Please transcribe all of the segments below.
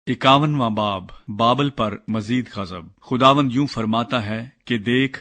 51वां बाब बाबल पर मजीद गज़ब। खुदावंद यूं फरमाता है कि देख,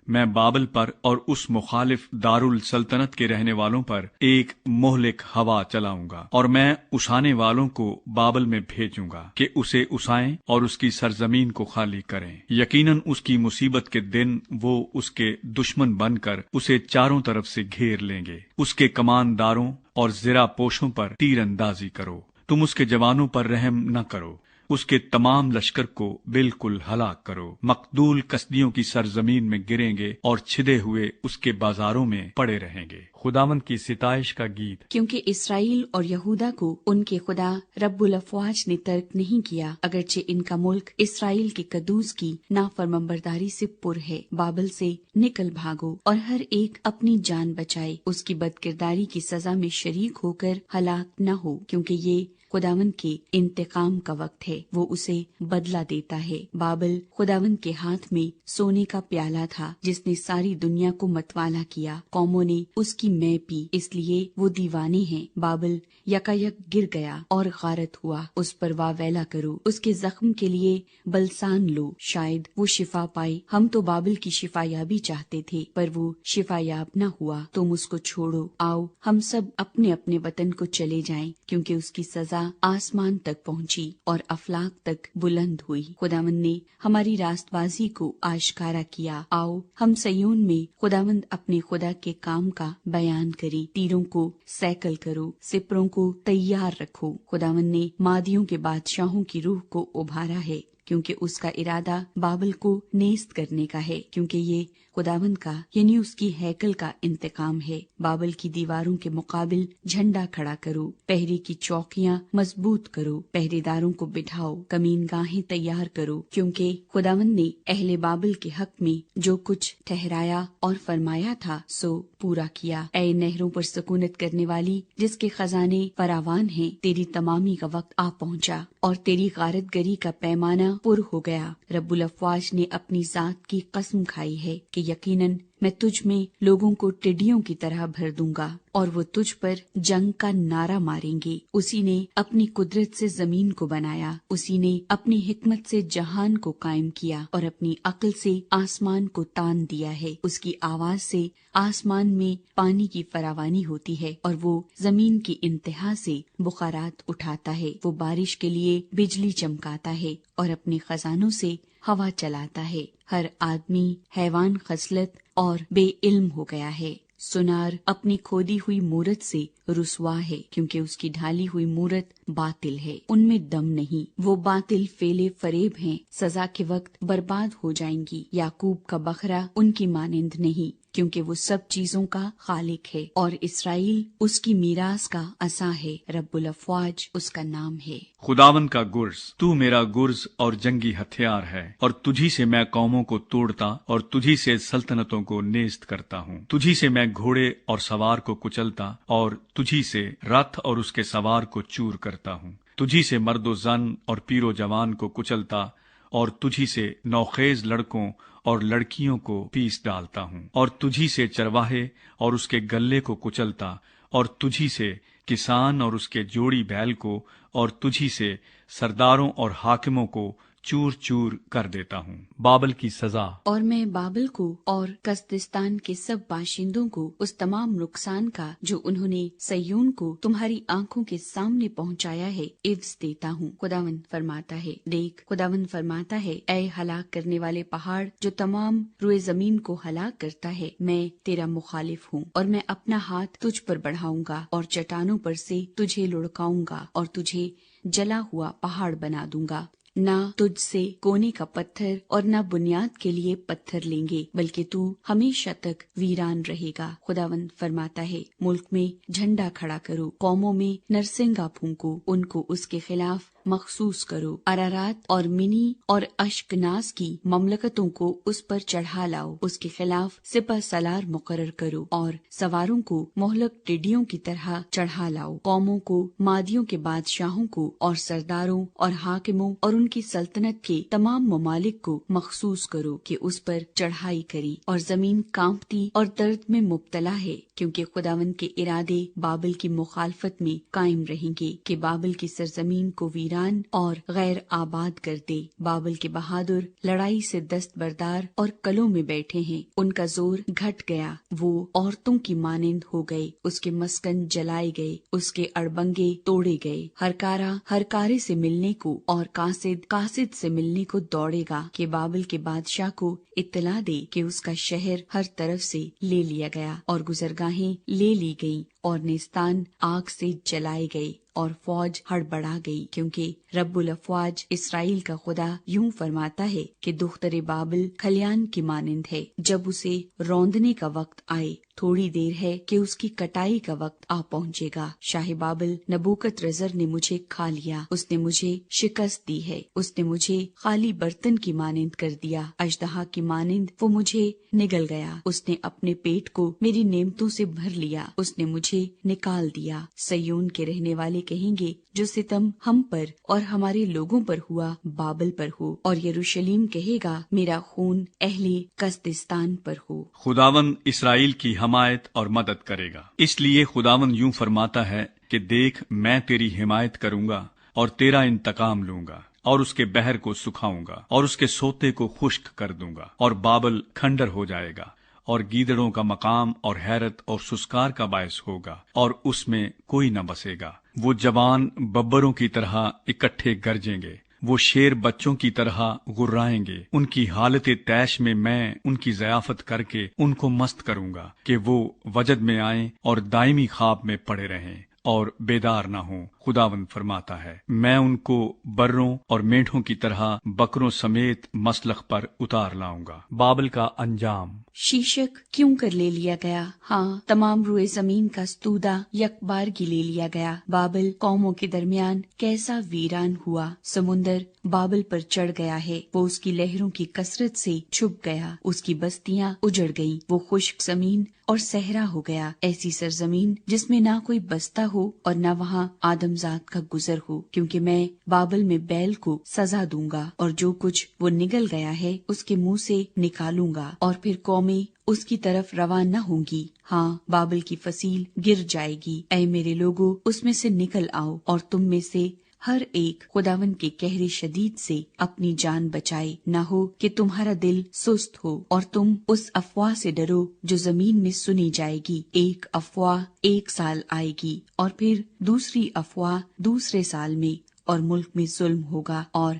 मैं बाबल पर और उस मुखालिफ दारुल सल्तनत के रहने वालों पर एक मोहलिक हवा चलाऊंगा, और मैं उसाने वालों को बाबल में भेजूंगा कि उसे उसाएं और उसकी सरजमीन को खाली करें। यकीनन उसकी मुसीबत के दिन वो उसके दुश्मन बनकर उसे चारों तरफ से घेर लेंगे। उसके कमानदारों और ज़िरा पोशों पर तीर अंदाजी करो। तुम उसके जवानों पर रहम न करो, उसके तमाम लश्कर को बिल्कुल हलाक करो। मकदूल कसदियों की सरजमीन में गिरेंगे और छिदे हुए उसके बाजारों में पड़े रहेंगे। खुदावंद की सिताइश का गीत। क्योंकि इसराइल और यहूदा को उनके खुदा रब्बुल अफ़वाज ने तर्क नहीं किया, अगरचे इनका मुल्क इसराइल के कदूस की नाफरमाबरदारी से पुर है। बाबल से निकल भागो और हर एक अपनी जान बचाए, उसकी बदकिरदारी की सजा में शरीक होकर हलाक न हो, क्योंकि ये खुदावंद के इंतकाम का वक्त है, वो उसे बदला देता है। बाबल खुदावंद के हाथ में सोने का प्याला था, जिसने सारी दुनिया को मतवाला किया। कौमों ने उसकी मैं पी, इसलिए वो दीवाने हैं। बाबल यकायक गिर गया और गारत हुआ, उस पर वावेला करो, उसके जख्म के लिए बलसान लो, शायद वो शिफा पाए। हम तो बाबल की शिफायाबी चाहते थे, पर वो शिफायाब न हुआ। तुम उसको छोड़ो, आओ हम सब अपने अपने वतन को चले जाएं, क्योंकि उसकी सजा आसमान तक पहुंची और अफलाक तक बुलंद हुई। खुदावंद ने हमारी रास्तबाजी को आश्कारा किया। आओ हम सयोन में खुदावंद अपने खुदा के काम का बयान करें। तीरों को सैकल करो, सिपरों को तैयार रखो। खुदावंद ने मादियों के बादशाहों की रूह को उभारा है, क्योंकि उसका इरादा बाबल को नेस्त करने का है, क्योंकि ये खुदावंद का यानी उसकी हैकल का इंतकाम है। बाबल की दीवारों के मुकाबिल झंडा खड़ा करो, पहरे की चौकियां मजबूत करो, पहरेदारों को बिठाओ, कमीनगाहें तैयार करो, क्योंकि खुदावंद ने अहले बाबल के हक में जो कुछ ठहराया और फरमाया था सो पूरा किया। ऐ नहरों पर सुकूनत करने वाली, जिसके खजाने फरावान हैं, तेरी तमामी का वक्त आ पहुंचा और तेरी गारतगरी का पैमाना पुर हो गया। रब्बुल अफ़वाज ने अपनी जात की कसम खाई है कि यकीनन मैं तुझ में लोगों को टिड्डियों की तरह भर दूंगा और वो तुझ पर जंग का नारा मारेंगे। उसी ने अपनी कुदरत से जमीन को बनाया, उसी ने अपनी हिकमत से जहान को कायम किया और अपनी अक्ल से आसमान को तान दिया है। उसकी आवाज से आसमान में पानी की फरावानी होती है और वो जमीन की इंतहा से बुखारात उठाता है। वो बारिश के लिए बिजली चमकाता है और अपने खजानों से हवा चलाता है। हर आदमी हैवान खसलत और बेइल्म हो गया है। सुनार अपनी खोदी हुई मूरत से रुसवा है, क्योंकि उसकी ढाली हुई मूरत बातिल है, उनमें दम नहीं। वो बातिल फेले फरेब हैं, सजा के वक्त बर्बाद हो जाएंगी। याकूब का बकरा उनकी मानिंद नहीं, क्योंकि वो सब चीजों का खालिक है और इसराइल उसकी मीरास का असा है। रब्बुल अफ़वाज उसका नाम है। खुदावन का गुर्ज, तू मेरा गुर्ज और जंगी हथियार है, और तुझी से मैं कौमों को तोड़ता और तुझी से सल्तनतों को नेस्त करता हूँ। तुझी से मैं घोड़े और सवार को कुचलता और तुझी से रथ और उसके सवार को चूर करता हूँ। तुझी से मर्दो जन और पीरो जवान को कुचलता और तुझी से नौखेज लड़कों और लड़कियों को पीस डालता हूँ। और तुझी से चरवाहे और उसके गल्ले को कुचलता और तुझी से किसान और उसके जोड़ी बैल को और तुझी से सरदारों और हाकिमों को चूर चूर कर देता हूँ। बाबल की सजा। और मैं बाबल को और कस्दिस्तान के सब बाशिंदों को उस तमाम नुकसान का जो उन्होंने सयोन को तुम्हारी आंखों के सामने पहुँचाया है इव्स देता हूँ। खुदावंद फरमाता है, देख खुदावंद फरमाता है, ऐ हलाक करने वाले पहाड़ जो तमाम रुए जमीन को हलाक करता है, मैं तेरा मुखालिफ हूँ और मैं अपना हाथ तुझ पर बढ़ाऊंगा और चट्टानों पर से तुझे लुढ़काऊंगा और तुझे जला हुआ पहाड़ बना दूंगा। ना तुझसे कोने का पत्थर और ना बुनियाद के लिए पत्थर लेंगे, बल्कि तू हमेशा तक वीरान रहेगा। खुदावंद फरमाता है, मुल्क में झंडा खड़ा करो, कौमों में नरसिंगा फूंको, उनको उसके खिलाफ मखसूस करो। अरारात और मिनी और अश्कनास की ममलकतों को उस पर चढ़ा लाओ, उसके खिलाफ सिपह सलार मुकर्रर करो और सवारों को मोहलक टिड्डियों की तरह चढ़ा लाओ। कौमों को, मादियों के बादशाहों को और सरदारों और हाकिमों और उनकी सल्तनत के तमाम ममालिक को मखसूस करो कि उस पर चढ़ाई करी और जमीन कांपती और दर्द में मुब्तला है। क्योंकि खुदावंद के इरादे बाबल की मुखालफत में कायम रहेंगे कि बाबल की सरजमीन को वीरान और गैर आबाद कर दे। बाबल के बहादुर लड़ाई से दस्तबरदार और कलों में बैठे हैं, उनका जोर घट गया, वो औरतों की मानिंद हो गए, उसके मस्कन जलाए गए, उसके अड़बंगे तोड़े गए। हरकारा हरकारे से मिलने को और कासिद कासिद से मिलने को दौड़ेगा कि बाबल के बादशाह को इत्तला दे कि उसका शहर हर तरफ से ले लिया गया और गुजरगाहें ले ली गईं और नेस्तान आग से जलाए गए और फौज हड़बड़ा गई, क्योंकि रब्बुल अफवाज इसराइल का खुदा यूं फरमाता है कि दुख्तरे बाबल खलियान की मानिंद है, जब उसे रौंदने का वक्त आए थोड़ी देर है कि उसकी कटाई का वक्त आ पहुंचेगा। शाह बाबल नबूकत रजर ने मुझे खा लिया, उसने मुझे शिकस्त दी है, उसने मुझे खाली बर्तन की मानिंद कर दिया, अजदहा की मानिंद वो मुझे निगल गया, उसने अपने पेट को मेरी नेमतों से भर लिया, उसने मुझे निकाल दिया। सयून के रहने वाले कहेंगे, जो सितम हम पर और हमारे लोगों पर हुआ बाबल पर हो, और यरूशलेम कहेगा, मेरा खून अहले कस्दिस्तान पर हो। खुदावन इसराइल की हमायत और मदद करेगा। इसलिए खुदावन यूं फरमाता है कि देख, मैं तेरी हिमायत करूंगा और तेरा इंतकाम लूंगा और उसके बहर को सुखाऊंगा और उसके सोते को खुश्क कर दूंगा और बाबल खंडर हो जाएगा और गीदड़ों का मकाम और हैरत और सुस्कार का बायस होगा और उसमें कोई न बसेगा। वो जवान बब्बरों की तरह इकट्ठे गरजेंगे, वो शेर बच्चों की तरह गुर्राएंगे। उनकी हालत तैश में मैं उनकी ज़याफत करके उनको मस्त करूंगा कि वो वजद में आएं और दायमी ख्वाब में पड़े रहें और बेदार ना हो। खुदावंद फरमाता है, मैं उनको बर्रों और मेंढों की तरह बकरों समेत मसलख पर उतार लाऊंगा। बाबल का अंजाम। शीशक क्यों कर ले लिया गया? हाँ, तमाम रुए जमीन का स्तूदा यकबारगी ले लिया गया। बाबल कौमों के दरमियान कैसा वीरान हुआ। समुंदर बाबल पर चढ़ गया है, वो उसकी लहरों की कसरत से छुप गया, उसकी बस्तियां उजड़ गईं, वो खुश्क जमीन और सहरा हो गया, ऐसी सरजमीन जिसमें ना कोई बसता हो और न वहाँ आदमजात का गुजर हो। क्योंकि मैं बाबल में बैल को सजा दूंगा और जो कुछ वो निगल गया है उसके मुंह से निकालूंगा और फिर कौमें उसकी तरफ रवाना होंगी। हाँ, बाबल की फसील गिर जाएगी। ऐ मेरे लोगों, उसमें से निकल आओ और तुम में से हर एक खुदावन के कहरे शदीद से अपनी जान बचाए, न हो कि तुम्हारा दिल सुस्त हो और तुम उस अफवाह से डरो जो जमीन में सुनी जाएगी। एक अफवाह 1 साल आएगी और फिर दूसरी अफवाह दूसरे साल में, और मुल्क में जुल्म होगा और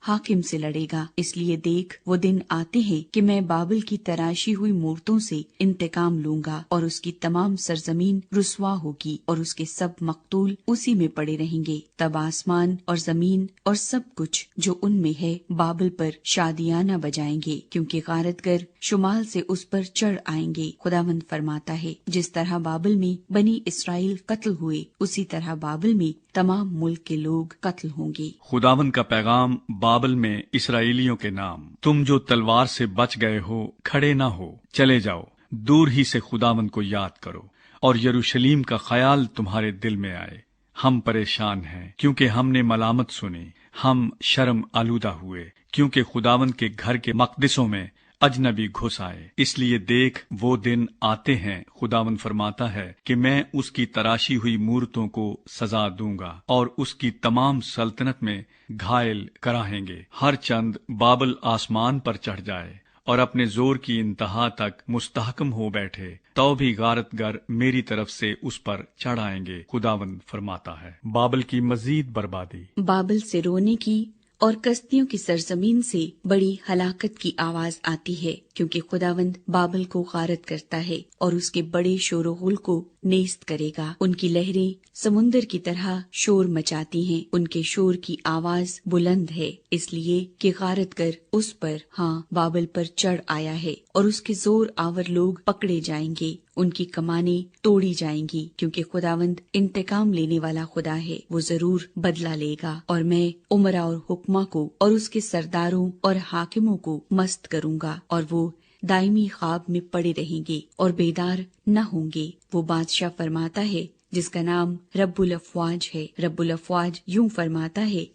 हाकिम से लड़ेगा। इसलिए देख, वो दिन आते हैं कि मैं बाबल की तराशी हुई मूर्तों से इंतकाम लूंगा और उसकी तमाम सरजमीन रुस्वा होगी और उसके सब मकतूल उसी में पड़े रहेंगे। तब आसमान और जमीन और सब कुछ जो उनमें है बाबल पर शादियाना बजाएंगे, क्योंकि गारतगर शुमाल से उस पर चढ़ आएंगे। खुदावंद फरमाता है, जिस तरह बाबल में बनी इसराइल कत्ल हुए, उसी तरह बाबल में तमाम मुल्क के लोग कत्ल होंगे। खुदावन का पैगाम बाबल में इसराइलियों के नाम। तुम जो तलवार से बच गए हो, खड़े ना हो, चले जाओ, दूर ही से खुदावन को याद करो और यरूशलेम का ख्याल तुम्हारे दिल में आए। हम परेशान हैं क्योंकि हमने मलामत सुनी, हम शर्म आलूदा हुए क्योंकि खुदावन के घर के मकदिसों में अजनबी घुस आए। इसलिए देख, वो दिन आते हैं, खुदावन फरमाता है, कि मैं उसकी तराशी हुई मूर्तों को सजा दूंगा और उसकी तमाम सल्तनत में घायल कराहेंगे। हर चंद बाबल आसमान पर चढ़ जाए और अपने जोर की इंतहा तक मुस्तहकम हो बैठे, तो भी गारतगर मेरी तरफ से उस पर चढ़ आएंगे। खुदावन फरमाता है। बाबल की मजीद बर्बादी। बाबल से रोने की और कस्तियों की सरजमीन से बड़ी हलाकत की आवाज आती है, क्योंकि खुदावंद बाबल को गारत करता है और उसके बड़े शोरगुल को नेस्त करेगा। उनकी लहरें समुंदर की तरह शोर मचाती हैं, उनके शोर की आवाज बुलंद है, इसलिए कि गारत कर उस पर, हाँ, बाबल पर चढ़ आया है और उसके जोर आवर लोग पकड़े जाएंगे, उनकी कमाने तोड़ी जाएंगी, क्योंकि खुदावंद इंतकाम लेने वाला खुदा है, वो जरूर बदला लेगा। और मैं उमरा और हुक्मा को और उसके सरदारों और हाकिमों को मस्त करूंगा और वो दायमी ख्वाब में पड़े रहेंगे और बेदार न होंगे। वो बादशाह फरमाता है जिसका नाम रब्बुल अफवाज है। रब्बुल अफवाज यूं फरमाता है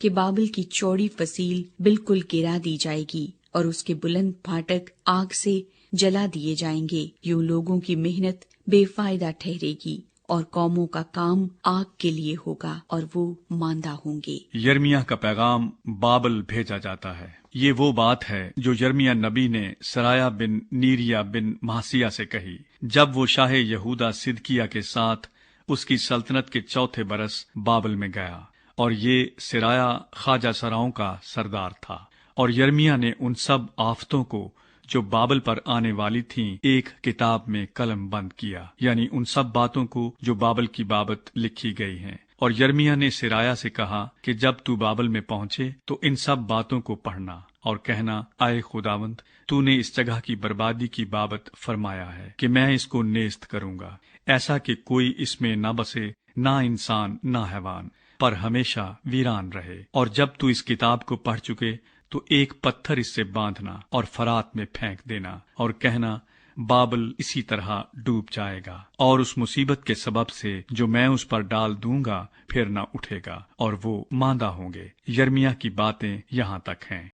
कि बाबल की चौड़ी फसील बिल्कुल गिरा दी जाएगी और उसके बुलंद फाटक आग से जला दिए जाएंगे। यूं लोगों की मेहनत बेफायदा ठहरेगी और कौमों का काम आग के लिए होगा और वो मांदा होंगे। यर्मिया का पैगाम बाबल भेजा जाता है। ये वो बात है जो यर्मिया नबी ने सराया बिन नीरिया बिन महसिया से कही जब वो शाह यहूदा सिदकिया के साथ उसकी सल्तनत के चौथे बरस बाबल में गया, और ये सिराया ख्वाजा सराओं का सरदार था। और यर्मिया ने उन सब आफतों को जो बाबल पर आने वाली थीं एक किताब में कलम बंद किया, यानी उन सब बातों को जो बाबल की बाबत लिखी गई हैं। और यर्मिया ने सिराया से कहा कि जब तू बाबल में पहुंचे तो इन सब बातों को पढ़ना और कहना, आए खुदावंद, तूने इस जगह की बर्बादी की बाबत फरमाया है कि मैं इसको नेस्त करूंगा, ऐसा कि कोई इसमें न बसे, ना इंसान ना हैवान, पर हमेशा वीरान रहे। और जब तू इस किताब को पढ़ चुके तो एक पत्थर इससे बांधना और फरात में फेंक देना और कहना, बाबल इसी तरह डूब जाएगा और उस मुसीबत के सबब से जो मैं उस पर डाल दूंगा फिर न उठेगा और वो मांदा होंगे। यर्मिया की बातें यहाँ तक हैं।